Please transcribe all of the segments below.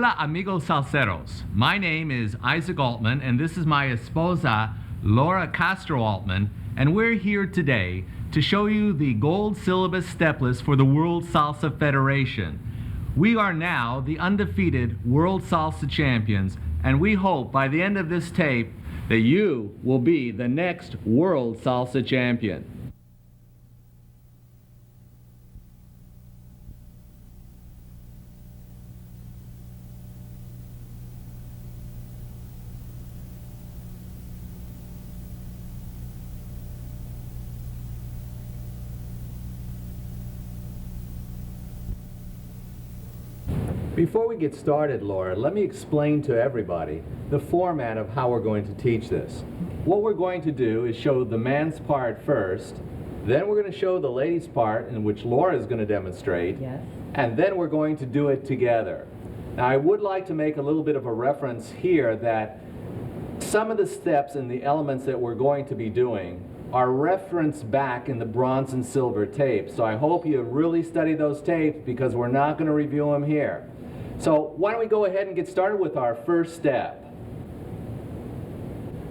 Hola amigos salseros. My name is Isaac Altman and this is my esposa Laura Castro Altman, and we're here today to show you the gold syllabus step list for the World Salsa Federation. We are now the undefeated World Salsa Champions, and we hope by the end of this tape that you will be the next World Salsa Champion. Before we get started, Laura, let me explain to everybody the format of how we're going to teach this. What we're going to do is show the man's part first, then we're going to show the ladies' part, in which Laura is going to demonstrate, Yes. and then we're going to do it together. Now, I would like to make a little bit of a reference here that some of the steps and the elements that we're going to be doing are referenced back in the bronze and silver tapes. So I hope you really study those tapes because we're not going to review them here. So why don't we go ahead and get started with our first step.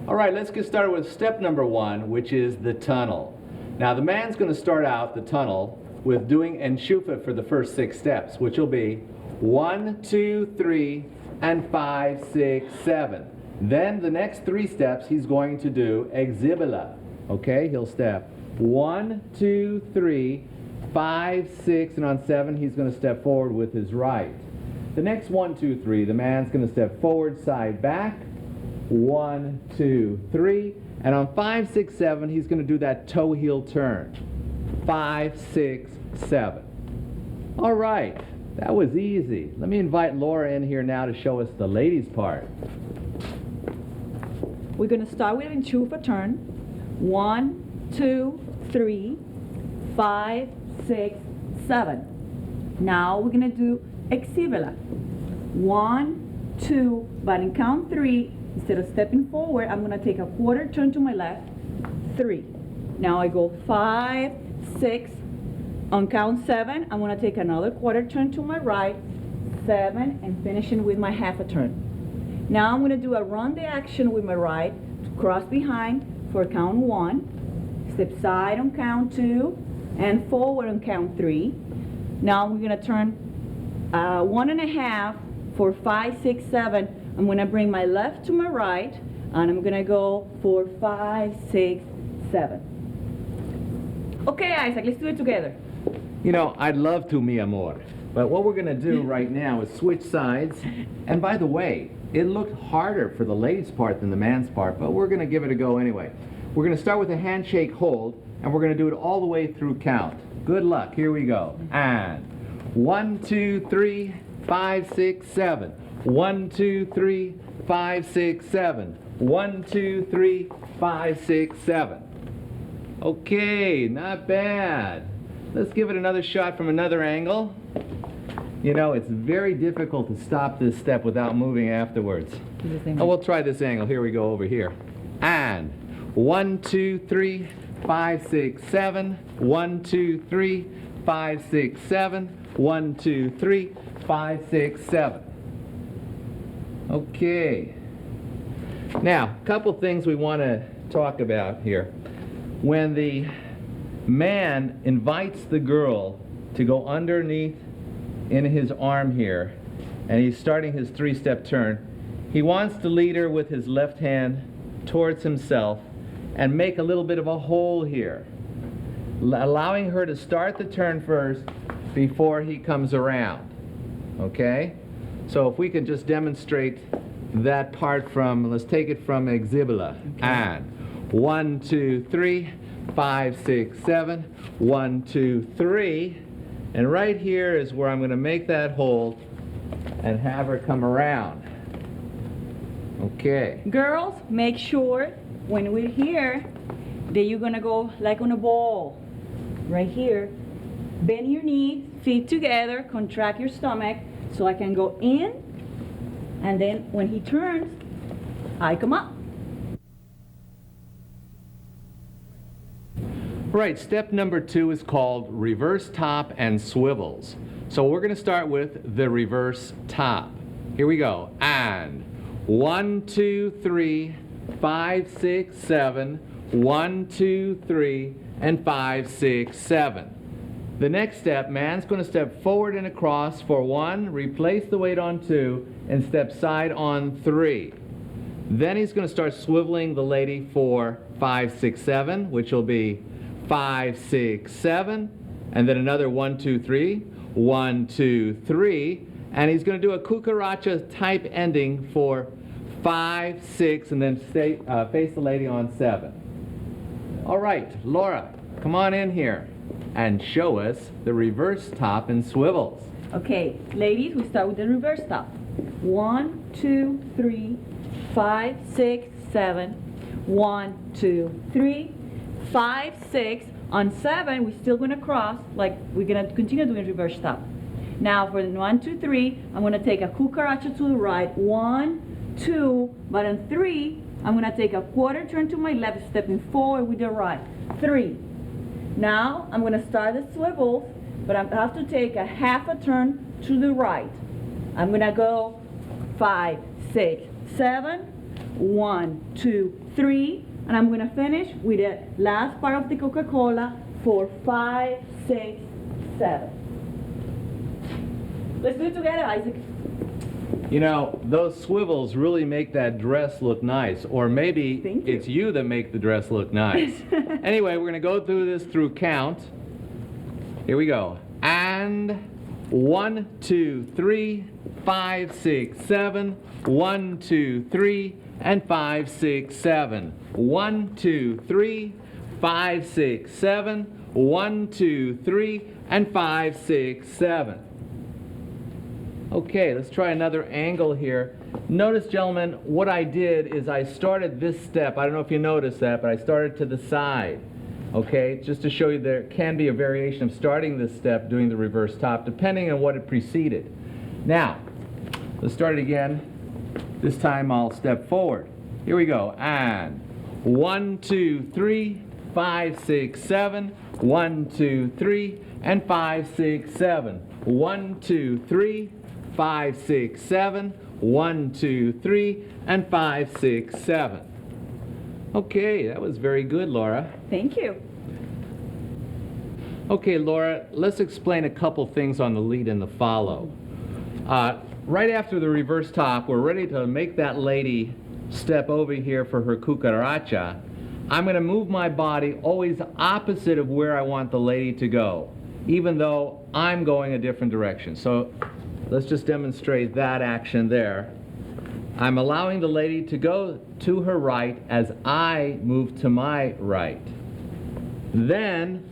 All right, let's get started with step number one, which is the tunnel. Now the man's going to start out the tunnel with doing enchufa for the first 6 steps, which will be 1, 2, 3, and 5, 6, 7. Then the next 3 steps he's going to do exhibila. Okay, he'll step 1, 2, 3, 5, 6, and on 7 he's going to step forward with his right. The next 1, 2, 3, the man's going to step forward, side, back. 1, 2, 3. And on 5, 6, 7, he's going to do that toe heel turn. 5, 6, 7. All right, that was easy. Let me invite Laura in here now to show us the ladies' part. We're going to start with enchufa turn. 1, 2, 3, 5, 6, 7. Now we're going to do exhibila. 1, 2, but in count 3, instead of stepping forward, I'm going to take a quarter turn to my left. 3. Now I go 5, 6. On count 7, I'm going to take another quarter turn to my right. 7, and finishing with my half a turn. Now I'm going to do a ronde action with my right, cross behind for count 1, step side on count 2, and forward on count 3. Now we're going to turn 1.5 for 5, 6, 7. I'm going to bring my left to my right, and I'm going to go for 5, 6, 7. Okay, Isaac, let's do it together. You know, I'd love to, mi amor. But what we're going to do right now is switch sides. And by the way, it looked harder for the ladies' part than the man's part, but we're going to give it a go anyway. We're going to start with a handshake hold, and we're going to do it all the way through count. Good luck. Here we go. And 1, 2, 3, 5, 6, 7. 1, 2, 3, 5, 6, 7. 1, 2, 3, 5, 6, 7. Okay, not bad. Let's give it another shot from another angle. You know, it's very difficult to stop this step without moving afterwards. Oh, we'll try this angle. Here we go over here. And 1, 2, 3, 5, 6, 7. 1, 2, 3, 5, 6, 7. 1, 2, 3, 5, 6, 7. Okay. Now, a couple things we want to talk about here. When the man invites the girl to go underneath in his arm here, and he's starting his 3-step turn, he wants to lead her with his left hand towards himself and make a little bit of a hole here, allowing her to start the turn first before he comes around. Okay? So if we could just demonstrate that part from, let's take it from exhibila. Okay. And 1, 2, 3, 5, 6, 7. 1, 2, 3. And right here is where I'm going to make that hold and have her come around. Okay. Girls, make sure when we're here that you're going to go like on a ball. Right here. Bend your knees, feet together, contract your stomach so I can go in, and then when he turns, I come up. Right, step number 2 is called reverse top and swivels. So we're going to start with the reverse top. Here we go. And 1, 2, 3, 5, 6, 7. 1, 2, 3, and 5, 6, 7. The next step, man's going to step forward and across for 1, replace the weight on 2, and step side on 3. Then he's going to start swiveling the lady for 5, 6, 7, which will be 5, 6, 7, and then another 1, 2, 3, 1, 2, 3, and he's going to do a cucaracha type ending for 5, 6, and then face the lady on 7. All right, Laura, come on in here and show us the reverse top and swivels. Okay, ladies, we start with the reverse top. 1, 2, 3, 5, 6, 7. 1, 2, 3, 5, 6. On 7, we're still going to cross, like we're going to continue doing reverse top. Now for the 1, 2, 3, I'm going to take a cucaracha to the right. 1, 2, but on 3, I'm going to take a quarter turn to my left, stepping forward with the right. 3. Now I'm going to start the swivels, but I have to take a half a turn to the right. I'm going to go 5, 6, 7, 1, 2, 3, and I'm going to finish with the last part of the Coca-Cola for 5, 6, 7. Let's do it together, Isaac. You know, those swivels really make that dress look nice. Or maybe it's you that make the dress look nice. Anyway, we're going to go through this through count. Here we go. And 1, 2, 3, 5, 6, 7. 1, 2, 3, and 5, 6, 7. 1, 2, 3, 5, 6, 7. 1, 2, 3, and 5, 6, 7. Okay, let's try another angle here. Notice, gentlemen, what I did is I started this step. I don't know if you noticed that, but I started to the side. Okay, just to show you there can be a variation of starting this step doing the reverse top, depending on what it preceded. Now, let's start it again. This time I'll step forward. Here we go. And 1, 2, 3, 5, 6, 7. 1, 2, 3, and 5, 6, 7. 1, 2, 3. 5, 6, 7, 1, 2, 3, and 5, 6, 7. Okay, that was very good, Laura. Thank you. Okay, Laura, let's explain a couple things on the lead and the follow. Right after the reverse top, we're ready to make that lady step over here for her cucaracha. I'm going to move my body always opposite of where I want the lady to go, even though I'm going a different direction. So let's just demonstrate that action there. I'm allowing the lady to go to her right as I move to my right. Then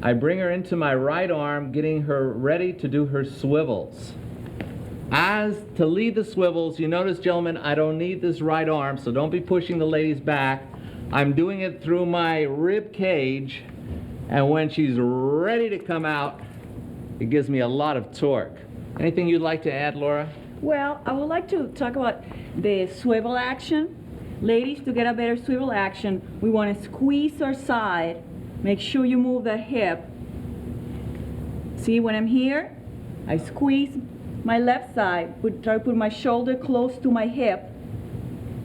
I bring her into my right arm, getting her ready to do her swivels. As to lead the swivels, you notice, gentlemen, I don't need this right arm, so don't be pushing the ladies back. I'm doing it through my rib cage, and when she's ready to come out, it gives me a lot of torque. Anything you'd like to add, Laura? Well, I would like to talk about the swivel action. Ladies, to get a better swivel action, we want to squeeze our side. Make sure you move the hip. See, when I'm here, I squeeze my left side, try to put my shoulder close to my hip,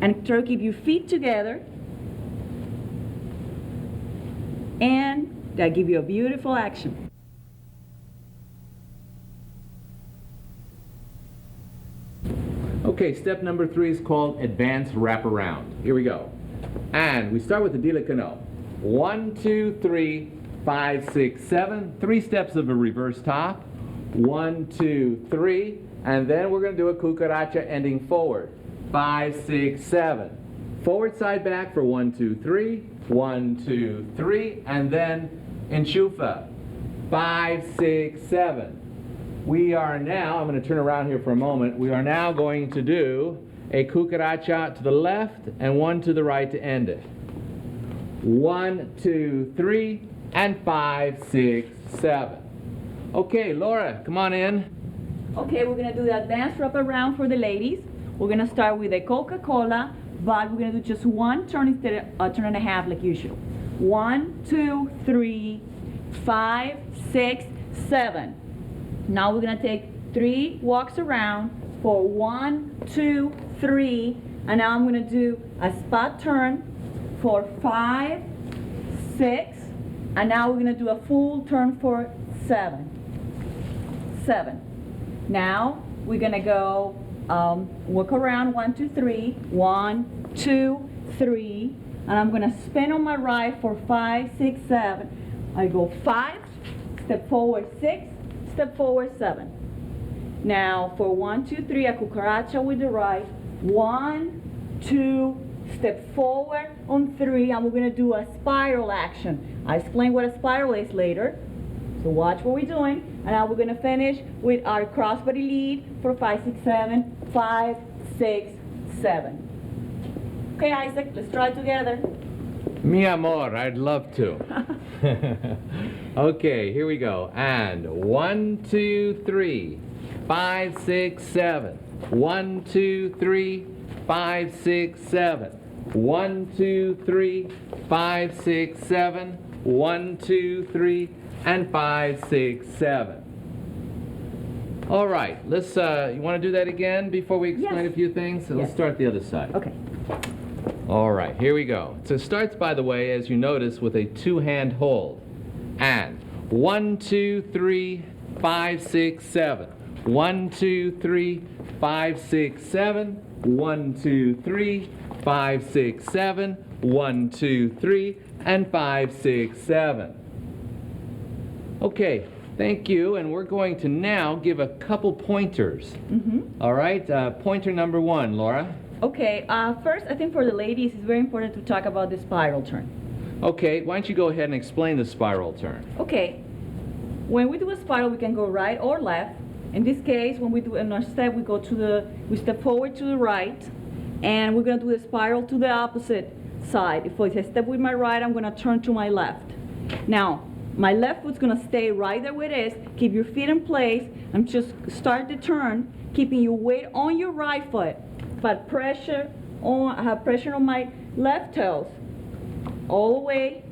and try to keep your feet together. And that gives you a beautiful action. Okay, step number 3 is called advanced wraparound. Here we go. And we start with the Dilicano. 1, 2, 3, 5, 6, 7. 3 steps of a reverse top. 1, 2, 3. And then we're going to do a cucaracha ending forward. 5, 6, 7. Forward side back for 1, 2, 3. 1, 2, 3. And then enchufa. 5, 6, 7. We are now, I'm going to turn around here for a moment, we are now going to do a cucaracha to the left and one to the right to end it. 1, 2, 3, and 5, 6, 7. Okay, Laura, come on in. Okay, we're going to do the advanced wraparound for the ladies. We're going to start with a Coca-Cola, but we're going to do just one turn instead of a turn and a half like usual. 1, 2, 3, 5, 6, 7. Now we're going to take 3 walks around for 1, 2, 3, and now I'm going to do a spot turn for 5, 6, and now we're going to do a full turn for 7. Now we're going to go walk around 1, 2, 3, 1, 2, 3, and I'm going to spin on my right for 5, 6, 7. I go 5, step forward 6, step forward 7. Now for 1, 2, 3, a cucaracha with the right. 1, 2, step forward on 3, and we're going to do a spiral action. I'll explain what a spiral is later. So watch what we're doing, and now we're going to finish with our crossbody lead for 5, 6, 7, 5, 6, 7. Okay, Isaac, let's try it together. Mi amor, I'd love to. Okay, here we go. And 1, 2, 3, 5, 6, 7. 1, 2, 3, 5, 6, 7. 1, 2, 3, 5, 6, 7. 1, 2, 3, and 5, 6, 7. All right, let's, you want to do that again before we explain Yes. a few things? So let's Yes. start the other side. Okay. All right, here we go. So it starts, by the way, as you notice, with a two-hand hold. And 1, 2, 3, 5, 6, 7. 1, 2, 3, 5, 6, 7. 1, 2, 3, 5, 6, 7. 1, 2, 3, and 5, 6, 7. Okay, thank you. And we're going to now give a couple pointers. All right, pointer number 1, Laura. Okay, first, I think for the ladies, it's very important to talk about the spiral turn. Okay, why don't you go ahead and explain the spiral turn? Okay, when we do a spiral, we can go right or left. In this case, when we do in our step, we step forward to the right, and we're going to do the spiral to the opposite side. If I step with my right, I'm going to turn to my left. Now, my left foot's going to stay right there where it is. Keep your feet in place, and just start the turn, keeping your weight on your right foot, but I have pressure on my left toes all the way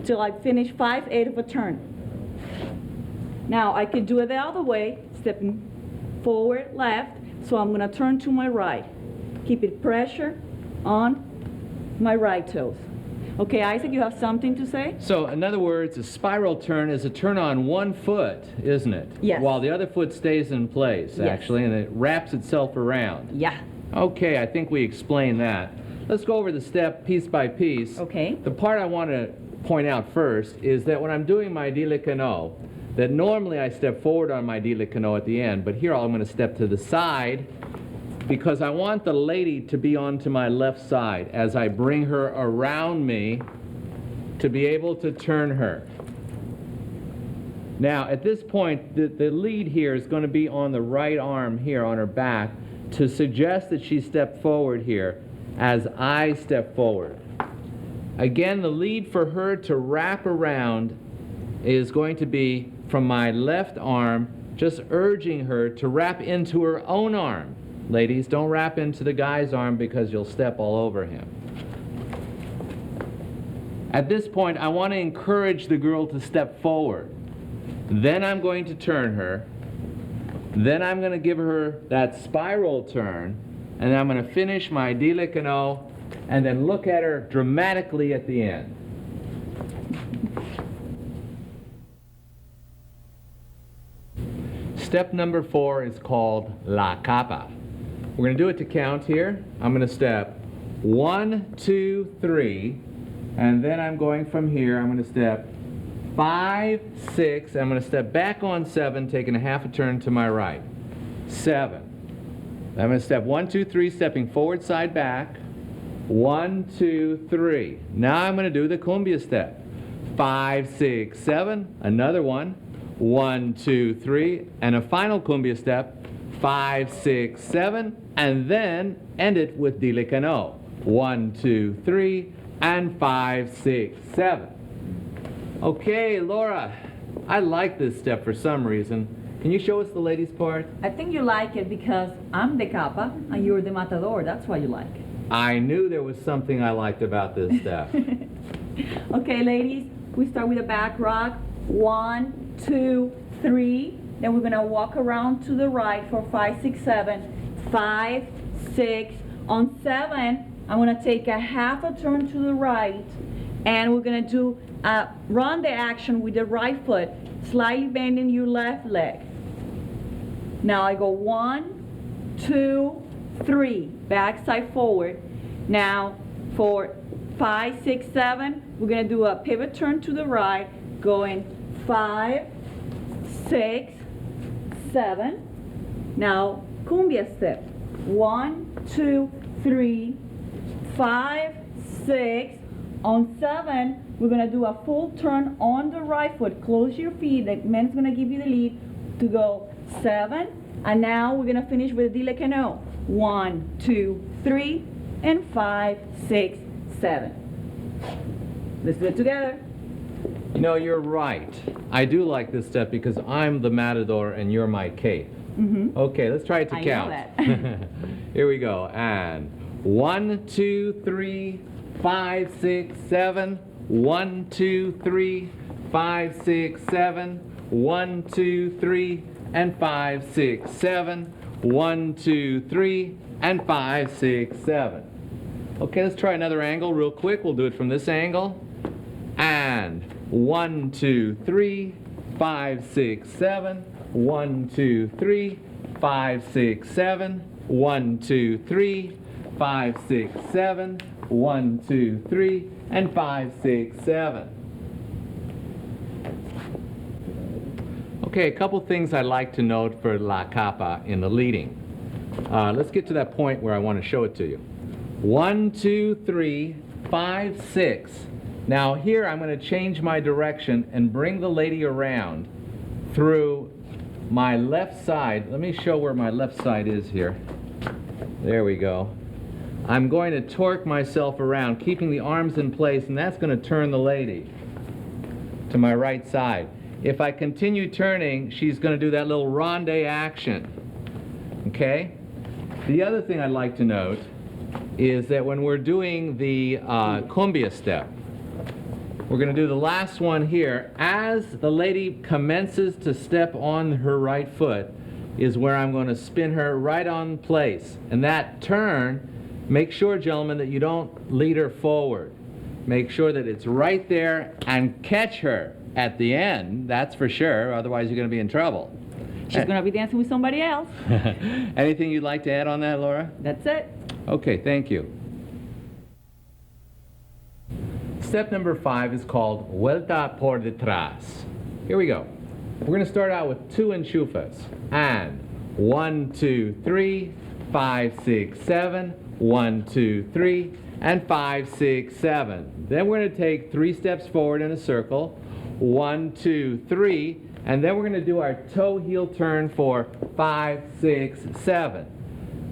till I finish 5/8 of a turn. Now I can do it the other way, stepping forward left, so I'm going to turn to my right. Keeping pressure on my right toes. Okay, Isaac, you have something to say? So, in other words, a spiral turn is a turn on one foot, isn't it? Yes. While the other foot stays in place, Yes. actually, and it wraps itself around. Yeah. Okay, I think we explained that. Let's go over the step piece by piece. Okay. The part I want to point out first is that when I'm doing my délicaneau, that normally I step forward on my délicaneau at the end, but here I'm going to step to the side because I want the lady to be onto my left side as I bring her around me to be able to turn her. Now, at this point, the lead here is going to be on the right arm here on her back to suggest that she step forward here as I step forward. Again, the lead for her to wrap around is going to be from my left arm, just urging her to wrap into her own arm. Ladies, don't wrap into the guy's arm because you'll step all over him. At this point, I want to encourage the girl to step forward. Then I'm going to turn her. Then I'm going to give her that spiral turn. And then I'm going to finish my délicaneau and then look at her dramatically at the end. Step number 4 is called La Capa. We're going to do it to count here. I'm going to step 1, 2, 3, and then I'm going from here. I'm going to step 5, 6, I'm going to step back on 7, taking a half a turn to my right. 7. I'm going to step 1, 2, 3, stepping forward, side, back. 1, 2, 3. Now I'm going to do the cumbia step. 5, 6, 7, another one. 1, 2, 3, and a final cumbia step. 5, 6, 7, and then end it with délicaneau. 1, 2, 3, and 5, 6, 7. Okay, Laura, I like this step for some reason. Can you show us the ladies' part? I think you like it because I'm the Capa and you're the Matador. That's why you like it. I knew there was something I liked about this step. Okay, ladies, we start with a back rock. 1, 2, 3. Then we're going to walk around to the right for 5, 6, 7. 5, 6. On 7, I'm gonna take a half a turn to the right, and we're gonna do a ronde action with the right foot, slightly bending your left leg. Now I go 1, 2, 3, back side forward. Now for 5, 6, 7, we're gonna do a pivot turn to the right, going 5, 6, 7. Now cumbia step. 1, 2, 3, 5, 6. On 7, we're gonna do a full turn on the right foot. Close your feet. The man's gonna give you the lead to go 7. And now we're gonna finish with a dile cano. 1, 2, 3, and 5, 6, 7. Let's do it together. You know, you're right. I do like this step because I'm the matador and you're my cape. Okay, let's try it to I count. know that. Here we go. And 1, 2, 3, 5, 6, 7. 1, 2, 3, 5, 6, 7. 1, 2, 3, and 5, 6, 7. 1, 2, 3, and 5, 6, 7. Okay, let's try another angle real quick. We'll do it from this angle. And 1, 2, 3, 5, 6, 7. 1, 2, 3, 5, 6, 7. 1, 2, 3, 5, 6, 7. 1, 2, 3, and 5, 6, 7. Okay, a couple things I'd like to note for La Capa in the leading. Let's get to that point where I want to show it to you. 1, 2, 3, 5, 6. Now here I'm going to change my direction and bring the lady around through my left side. Let me show where my left side is here. There we go. I'm going to torque myself around, keeping the arms in place, and that's going to turn the lady to my right side. If I continue turning, she's going to do that little ronde action. Okay? The other thing I'd like to note is that when we're doing the cumbia step, we're going to do the last one here. As the lady commences to step on her right foot is where I'm going to spin her right on place. And that turn, make sure, gentlemen, that you don't lead her forward. Make sure that it's right there and catch her at the end, that's for sure, otherwise you're going to be in trouble. She's gonna be dancing with somebody else. Anything you'd like to add on that, Laura? That's it. Okay, thank you. Step number 5 is called Vuelta por detrás. Here we go. We're going to start out with 2 enchufas. And 1, 2, 3, 5, 6, 7. 1, 2, 3, and 5, 6, 7. Then we're going to take 3 steps forward in a circle. 1, 2, 3. And then we're going to do our toe heel turn for 5, 6, 7.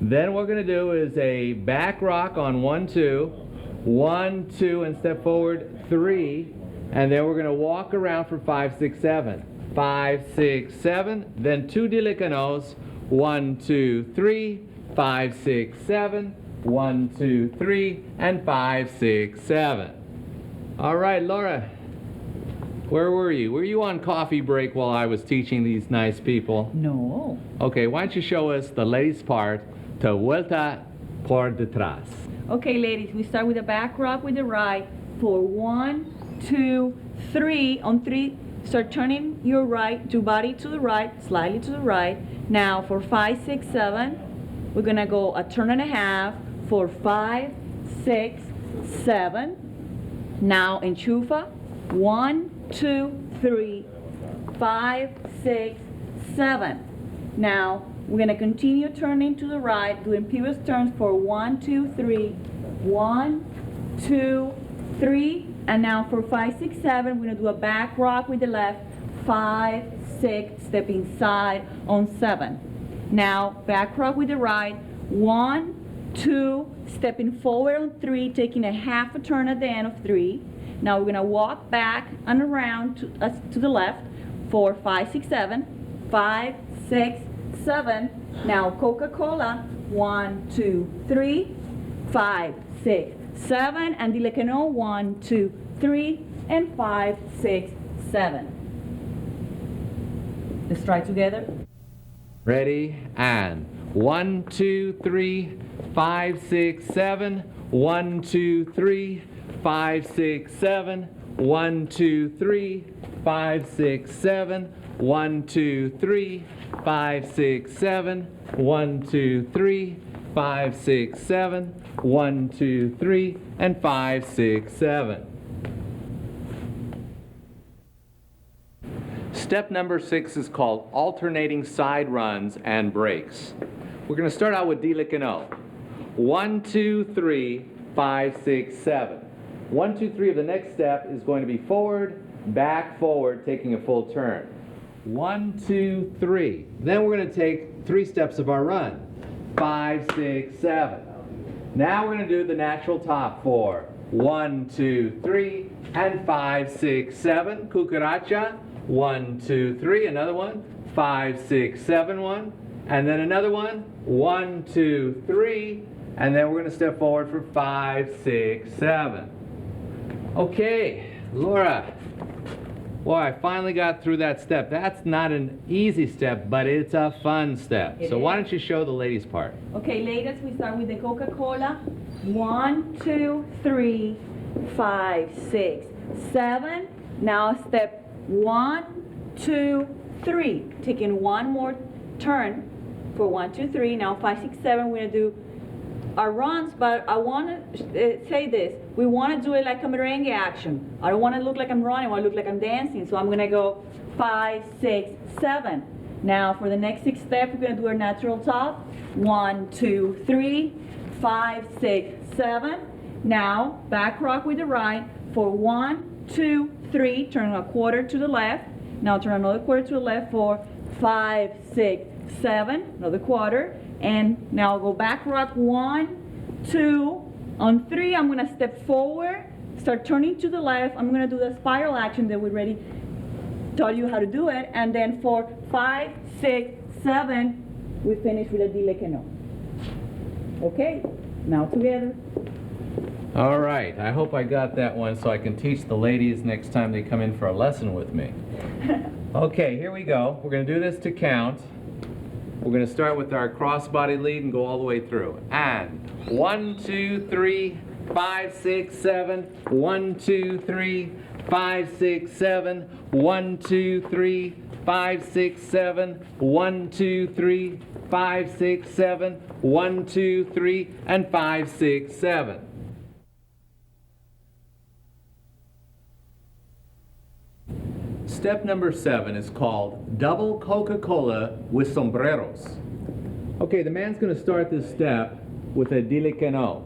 Then what we're going to do is a back rock on 1, 2. 1, 2, and step forward 3. And then we're going to walk around for 5, 6, 7. 5, 6, 7. Then 2 dilicanos. 1, 2, 3. 5, 6, 7. 1, 2, 3. And 5, 6, 7. All right, Laura. Where were you? Were you on coffee break while I was teaching these nice people? No. Okay, why don't you show us the ladies' part to Vuelta por detrás. Okay, ladies, we start with a back rock with the right for 1, 2, 3. On 3, start turning your body to the right, slightly to the right. Now for 5, 6, 7, we're gonna go a turn and a half for 5, 6, 7. Now enchufa, 1, 2, 3, 5, 6, 7. Now we're going to continue turning to the right, doing pivot turns for 1, 2, 3, 1, 2, 3, and now for 5, 6, 7, we're going to do a back rock with the left, 5, 6, step inside on 7. Now back rock with the right, 1, 2, stepping forward on 3, taking a half a turn at the end of 3. Now we're going to walk back and around to the left for 5, 6, 7, 5, 6, 7. Now Coca-Cola, 1, 2, 3, 5, 6, 7, and Dilecano, 1, 2, 3, and 5, 6, 7. Let's try together. Ready? And 1, 2, 3, 5, 6, 7. 1, 2, 3, 5, 6, 7. 1, 2, 3, 5, 6, 7. 1, 2, 3, 5, 6, 7. 1, 2, 3, 5, 6, 7. 1, 2, 3, and 5, 6, 7. Step number 6 is called alternating side runs and breaks. We're going to start out with Dilikano. 1, 2, 3, 5, 6, 7. 1, 2, 3 of the next step is going to be forward, back, forward, taking a full turn. 1, 2, 3. Then we're going to take 3 steps of our run. 5, 6, 7. Now we're going to do the natural top 4. 1, 2, 3, and 5, 6, 7. Cucaracha. 1, 2, 3. Another one. 5, 6, 7. One. And then another one. 1, 2, 3. And then we're going to step forward for 5, 6, 7. Okay, Laura. Boy, I finally got through that step. That's not an easy step, but it's a fun step. So why don't you show the ladies' part? Okay, ladies, we start with the Coca-Cola. 1, 2, 3, 5, 6, 7. Now step 1, 2, 3. Taking one more turn for 1, 2, 3. Now 5, 6, 7. We're going to do our runs, but I want to say this. We want to do it like a merengue action. I don't want to look like I'm running. I want to look like I'm dancing. So I'm going to go 5, 6, 7. Now for the next 6 steps, we're going to do our natural top. 1, 2, 3, 5, 6, 7. Now back rock with the right for 1, 2, 3. Turn a quarter to the left. Now turn another quarter to the left for 5, 6, 7. Another quarter. And now I'll go back rock 1, 2. On 3, I'm going to step forward, start turning to the left. I'm going to do the spiral action that we already taught you how to do it. And then for 5, 6, 7, we finish with a Dilikano. Okay, now together. All right, I hope I got that one so I can teach the ladies next time they come in for a lesson with me. Okay, here we go. We're going to do this to count. We're going to start with our cross-body lead and go all the way through. And 1, 2, 3, 5, 6, 7. 1, 2, 3, 5, 6, 7. 1, 2, 3, 5, 6, 7. 1, 2, 3, 5, 6, 7. 1, 2, 3, and 5, 6, 7. Step number 7 is called double Coca-Cola with sombreros. Okay, the man's going to start this step with a Dilikano.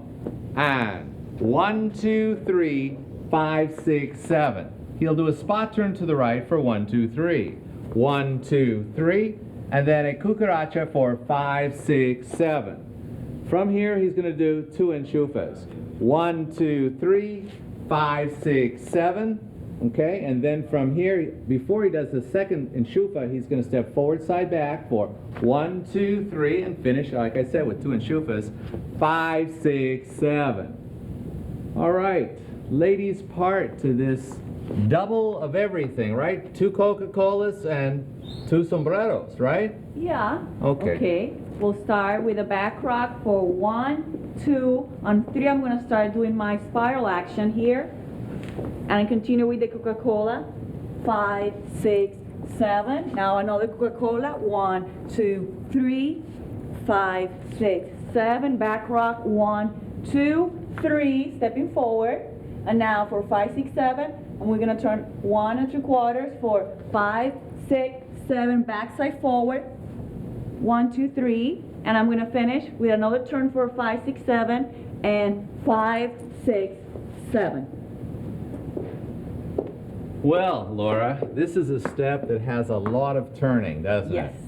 And 1, 2, 3, 5, 6, 7. He'll do a spot turn to the right for 1, 2, 3. 1, 2, 3. And then a cucaracha for 5, 6, 7. From here, he's going to do 2 enchufas. 1, 2, 3, 5, 6, 7. Okay, and then from here, before he does the second enchufa, he's going to step forward, side, back for 1, 2, 3, and finish, like I said, with 2 enchufas, 5, 6, 7. All right, ladies' part to this double of everything, right? 2 Coca-Colas and 2 sombreros, right? Yeah. Okay. Okay, we'll start with a back rock for 1, 2. On 3, I'm going to start doing my spiral action here. And continue with the Coca-Cola. 5, 6, 7. Now another Coca-Cola. 1, 2, 3, 5, 6, 7. Back rock. 1, 2, 3. Stepping forward. And now for 5, 6, 7. And we're going to turn 1 3/4 for 5, 6, 7. Backside forward. 1, 2, 3. And I'm going to finish with another turn for 5, 6, 7. And 5, 6, 7. Well, Laura, this is a step that has a lot of turning, doesn't Yes. it?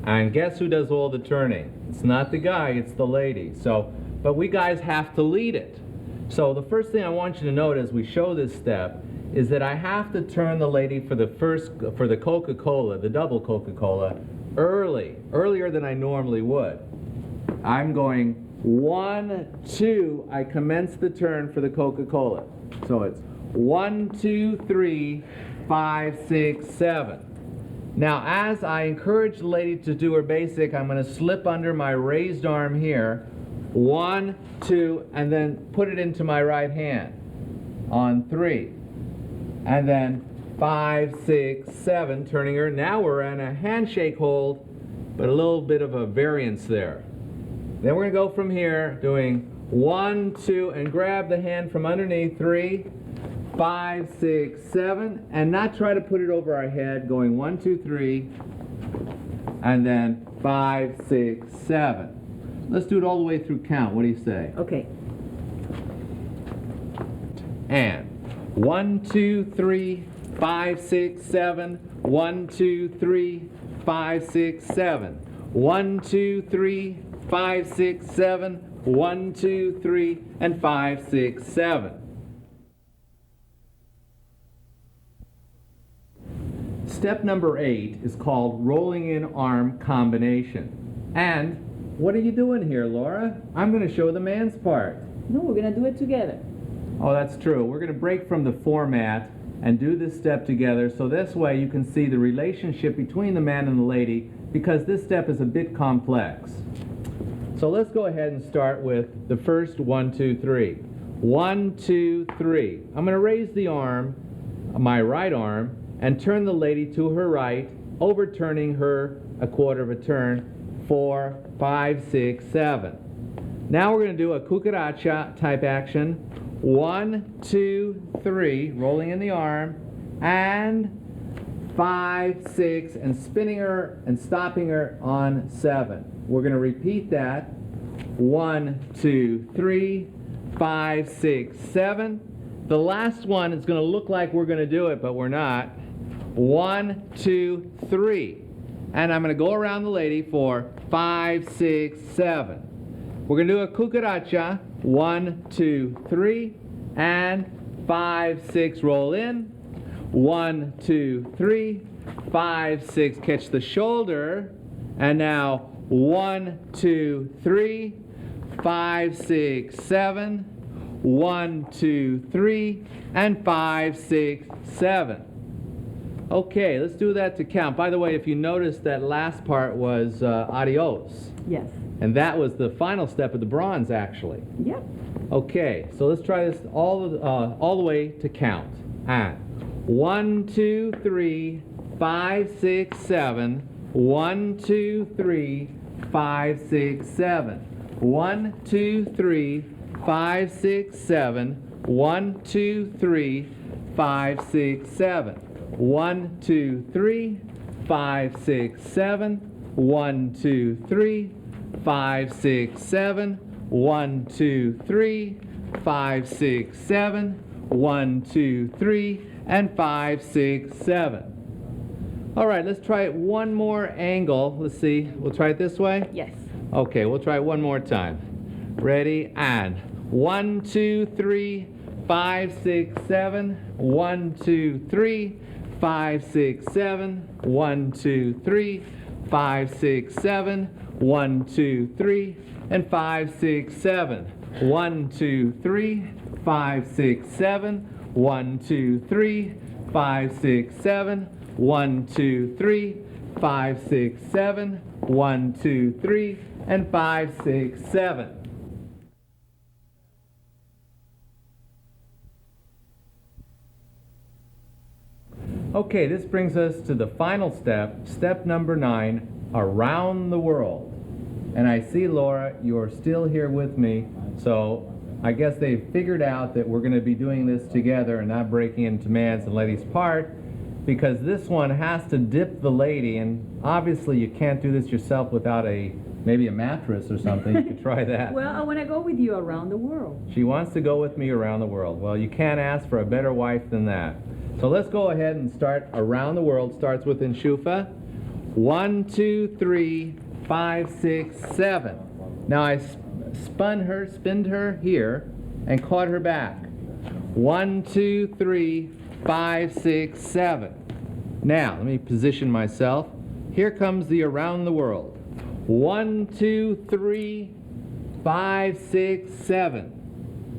And guess who does all the turning? It's not the guy, it's the lady. But we guys have to lead it. So the first thing I want you to note as we show this step is that I have to turn the lady for the Coca-Cola, the double Coca-Cola, earlier than I normally would. I'm going 1, 2, I commence the turn for the Coca-Cola. So it's 1, 2, 3, 5, 6, 7. Now, as I encourage the lady to do her basic, I'm going to slip under my raised arm here. 1, 2, and then put it into my right hand on 3. And then 5, 6, 7, turning her. Now we're in a handshake hold, but a little bit of a variance there. Then we're going to go from here, doing 1, 2, and grab the hand from underneath. 3, 5, 6, 7, and not try to put it over our head, going 1, 2, 3, and then 5, 6, 7. Let's do it all the way through count. What do you say? Okay. And 1, 2, 3, 5, 6, 7. 1, 2, 3, 5, 6, 7. 1, 2, 3, 5, 6, 7. 1, 2, 3, and 5, 6, 7. Step number 8 is called rolling in arm combination. And what are you doing here, Laura? I'm going to show the man's part. No, we're going to do it together. Oh, that's true. We're going to break from the format and do this step together, so this way you can see the relationship between the man and the lady, because this step is a bit complex. So let's go ahead and start with the first 1, 2, 3. 1, 2, 3. I'm going to raise the arm, my right arm, and turn the lady to her right, overturning her a quarter of a turn. 4, 5, 6, 7. Now we're going to do a cucaracha type action. 1, 2, 3, rolling in the arm, and 5, 6, and spinning her and stopping her on 7. We're going to repeat that. 1, 2, 3, 5, 6, 7. The last one is going to look like we're going to do it, but we're not. 1, 2, 3. And I'm going to go around the lady for 5, 6, 7. We're going to do a cucaracha. 1, 2, 3, and 5, 6, roll in. 1, 2, 3, 5, 6, catch the shoulder. And now 1, 2, 3, 5, 6, 7. 1, 2, 3, and 5, 6, 7. Okay, let's do that to count. By the way, if you notice, that last part was adios. Yes. And that was the final step of the bronze, actually. Yep. Okay, so let's try this all the way to count. And 1, 2, 3, 5, 6, 7. 1, 2, 3, 5, 6, 7. 1, 2, 3, 5, 6, 7. 1, 2, 3, 5, 6, 7. 1, 2, 3, 5, 6, 7. 1, 2, 3, 5, 6, 7. 1, 2, 3, 5, 6, 7. 1, 2, 3, and 5, 6, 7. All right, let's try it one more angle. Let's see. We'll try it this way? Yes. Okay, we'll try it one more time. Ready? And 1, 2, 3, 5, 6, 7. 1, 2, 3, 5, 6, 7. 1, 2, 3, 5, 6, 7. 1, 2, 3, and 5, 6, 7. 1, 2, 3, 5, 6, 7. 1, 2, 3, 5, 6, 7. 1, 2, 3, 5, 6, 7. 1, 2, 3, and 5, 6, 7. Okay, this brings us to the final step, step number 9, around the world. And I see, Laura, you're still here with me, so I guess they've figured out that we're going to be doing this together and not breaking into man's and lady's part, because this one has to dip the lady, and obviously you can't do this yourself without maybe a mattress or something. You could try that. Well, I want to go with you around the world. She wants to go with me around the world. Well, you can't ask for a better wife than that. So let's go ahead and start around the world. Starts with Inshufa. 1, 2, 3, 5, 6, 7. Now I spinned her here and caught her back. 1, 2, 3, 5, 6, 7. Now let me position myself. Here comes the around the world. 1, 2, 3, 5, 6, 7.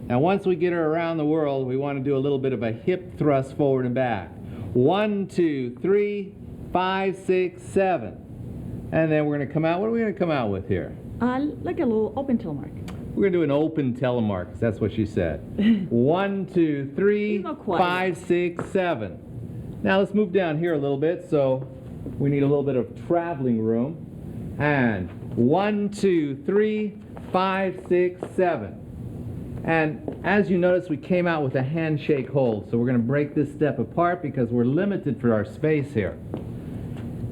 Now once we get her around the world, we want to do a little bit of a hip thrust forward and back. 1, 2, 3, 5, 6, 7. And then we're going to come out. What are we going to come out with here? Like a little open telemark. We're going to do an open telemark, 'cause that's what she said. 1, 2, 3, It's not quite 5, 6, 7. Now let's move down here a little bit. So we need a little bit of traveling room. And 1, 2, 3, 5, 6, 7. And as you notice, we came out with a handshake hold. So we're going to break this step apart because we're limited for our space here.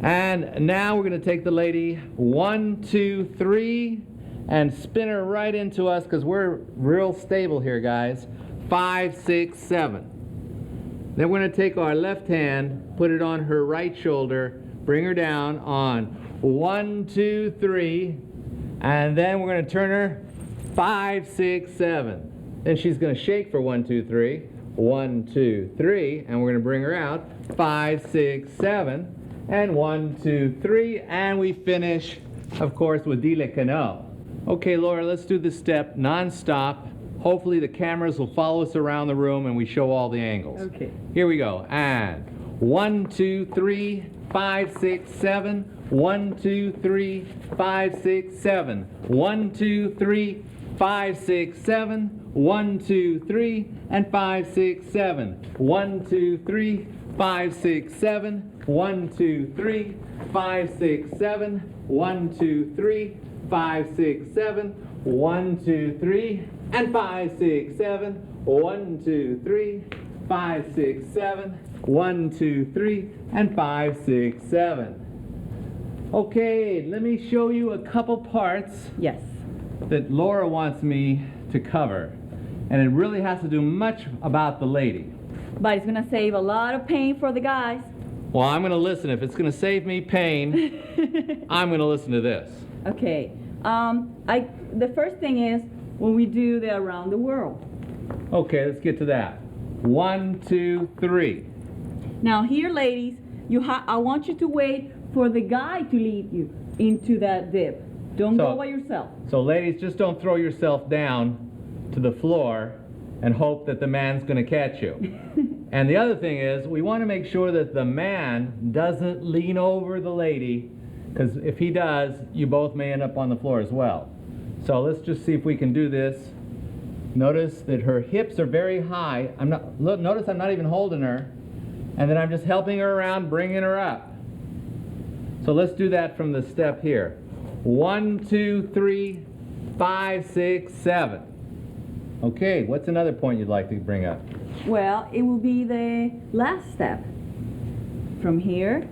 And now we're going to take the lady 1, 2, 3 and spin her right into us because we're real stable here, guys. 5, 6, 7. Then we're going to take our left hand, put it on her right shoulder, bring her down on 1, 2, 3, and then we're going to turn her 5, 6, 7. Then she's going to shake for 1, 2, 3. 1, 2, 3, and we're going to bring her out 5, 6, 7. And 1, 2, 3, and we finish, of course, with Dile que no. Okay, Laura, let's do this step non-stop. Hopefully the cameras will follow us around the room and we show all the angles. Okay. Here we go. And 1, 2, 3, 5, 6, 7. 1, 2, 3, 5, 6, 7. 1, 2, 3, 5, 6, 7. 1, 2, 3, and 5, 6, 7. 1, 2, 3, 5, 6, 7. 1, 2, 3, 5, 6, 7. 1, 2, 3, 5, 6, 7. 1, 2, 3, and 5, 6, 7. 1, 2, 3, 5, 6, 7. 1, 2, 3, and 5, 6, 7. Okay, let me show you a couple parts Yes. that Laura wants me to cover. And it really has to do much about the lady. But it's going to save a lot of pain for the guys. Well, I'm going to listen. If it's going to save me pain, I'm going to listen to this. Okay. The first thing is when we do the around the world. Okay, let's get to that. 1, 2, 3. Now here, ladies, I want you to wait for the guy to lead you into that dip. Don't go by yourself. So ladies, just don't throw yourself down to the floor and hope that the man's going to catch you. And the other thing is, we want to make sure that the man doesn't lean over the lady, because if he does, you both may end up on the floor as well. So let's just see if we can do this. Notice that her hips are very high. Notice I'm not even holding her. And then I'm just helping her around, bringing her up. So let's do that from the step here. 1, 2, 3, 5, 6, 7. Okay, what's another point you'd like to bring up? Well, it will be the last step. From here.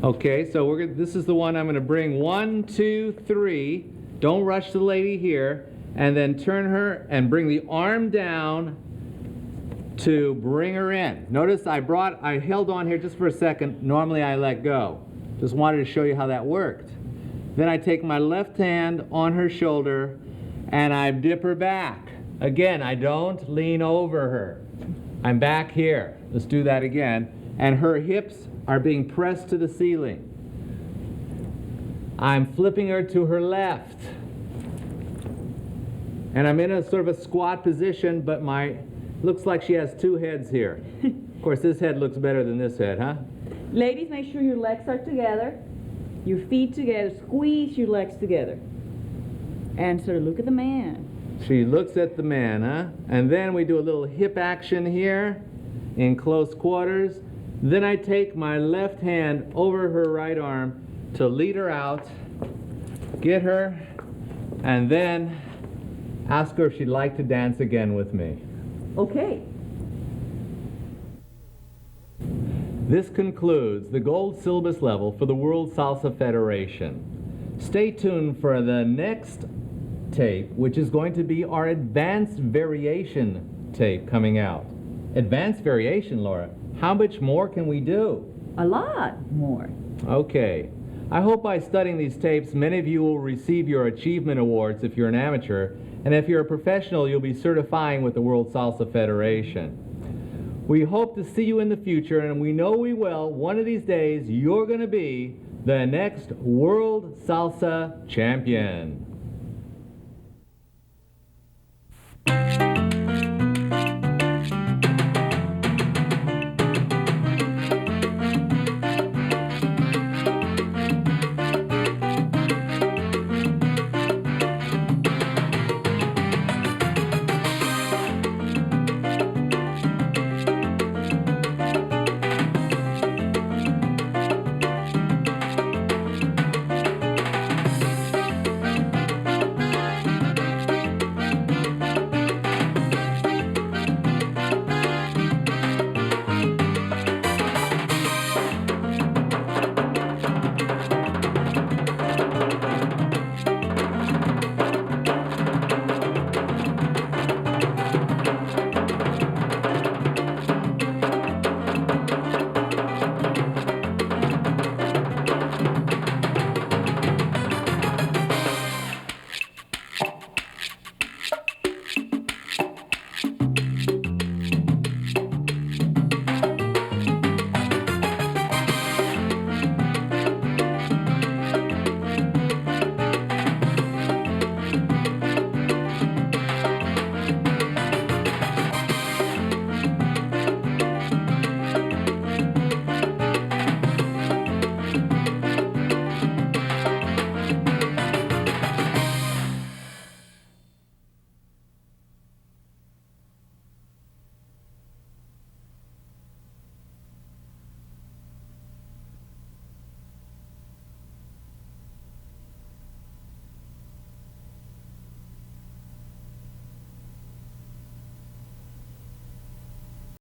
Okay, so this is the one I'm going to bring 1, 2, 3. Don't rush the lady here. And then turn her and bring the arm down to bring her in. Notice I held on here just for a second. Normally I let go. Just wanted to show you how that worked. Then I take my left hand on her shoulder and I dip her back. Again, I don't lean over her. I'm back here. Let's do that again. And her hips are being pressed to the ceiling. I'm flipping her to her left. And I'm in a sort of a squat position, but looks like she has two heads here. Of course, this head looks better than this head, huh? Ladies, make sure your legs are together, your feet together, squeeze your legs together. And sort of look at the man. She looks at the man, huh? And then we do a little hip action here in close quarters. Then I take my left hand over her right arm to lead her out, get her, and then ask her if she'd like to dance again with me. Okay. This concludes the gold syllabus level for the World Salsa Federation. Stay tuned for the next tape, which is going to be our advanced variation tape coming out. Advanced variation, Laura. How much more can we do? A lot more. Okay. I hope by studying these tapes, many of you will receive your achievement awards if you're an amateur, and if you're a professional, you'll be certifying with the World Salsa Federation. We hope to see you in the future, and we know we will. One of these days, you're going to be the next World Salsa Champion.